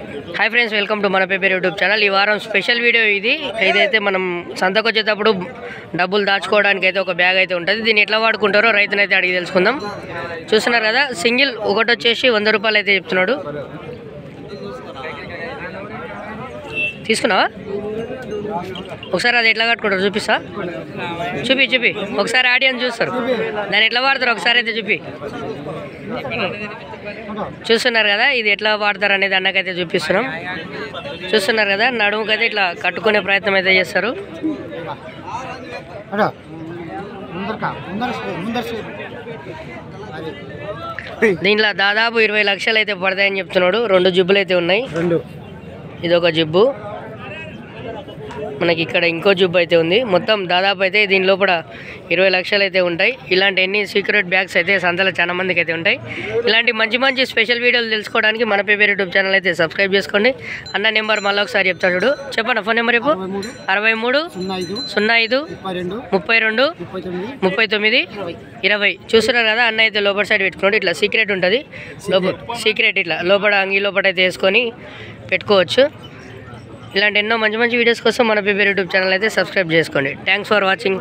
Hi friends, welcome to మన paper YouTube channel. ఈ వారం స్పెషల్ వీడియో ఇదైతే మనం సంతకు వచ్చేటప్పుడు డబ్బులు దాచుకోవడానికి అయితే ఒక బ్యాగ్ అయితే ఉంటుంది. దీన్ని ఎట్లా వాడుకుంటారో రైతునైతే అడిగి తెలుసుకుందాం. చూస్తున్నారు కదా, సింగిల్ ఒకటి వచ్చేసి 100 రూపాయలు అయితే చెప్తున్నాడు. తీసుకున్నావా? ఒకసారి అది ఎట్లా కట్టుకుంటారు చూపిస్తా. చూపి ఒకసారి ఆడియన్స్ చూస్తారు, దాన్ని ఎట్లా వాడతారు ఒకసారి అయితే చూపి. చూస్తున్నారు కదా, ఇది ఎట్లా వాడతారు అనేది అన్నకైతే చూపిస్తున్నాం. చూస్తున్నారు కదా, నడుముకైతే ఇట్లా కట్టుకునే ప్రయత్నం అయితే చేస్తారు. దీంట్లో దాదాపు 20 లక్షలు అయితే పడతాయని చెప్తున్నాడు. 2 జిబ్బులు అయితే ఉన్నాయి. ఇది ఒక జిబ్బు, మనకి ఇక్కడ ఇంకో జిబ్బు అయితే ఉంది. మొత్తం దాదాపు అయితే దీని లోపల 20 లక్షలు అయితే ఉంటాయి. ఇలాంటి ఎన్ని సీక్రెట్ బ్యాగ్స్ అయితే సంతలో చాలా మందికి అయితే ఉంటాయి. ఇలాంటి మంచి స్పెషల్ వీడియోలు తెలుసుకోవడానికి మన పేపర్ యూట్యూబ్ ఛానల్ అయితే సబ్స్క్రైబ్ చేసుకోండి. అన్న నెంబర్ మళ్ళీ ఒకసారి చెప్తాడు చూడు. చెప్పండి ఫోన్ నెంబర్ ఇప్పుడు 63 05 32 39 20. చూస్తున్నారు కదా, అన్న అయితే లోపల సైడ్ పెట్టుకున్నాడు. ఇట్లా సీక్రెట్ ఉంటుంది, సీక్రెట్ ఇట్లా లోపల అంగీ లోపల అయితే వేసుకొని పెట్టుకోవచ్చు. ఇలాంటి ఎన్నో మంచి వీడియోస్ కోసం మన పేపర్ యూట్యూబ్ ఛానల్ అయితే సబ్స్క్రైబ్ చేసుకోండి. Thanks for watching.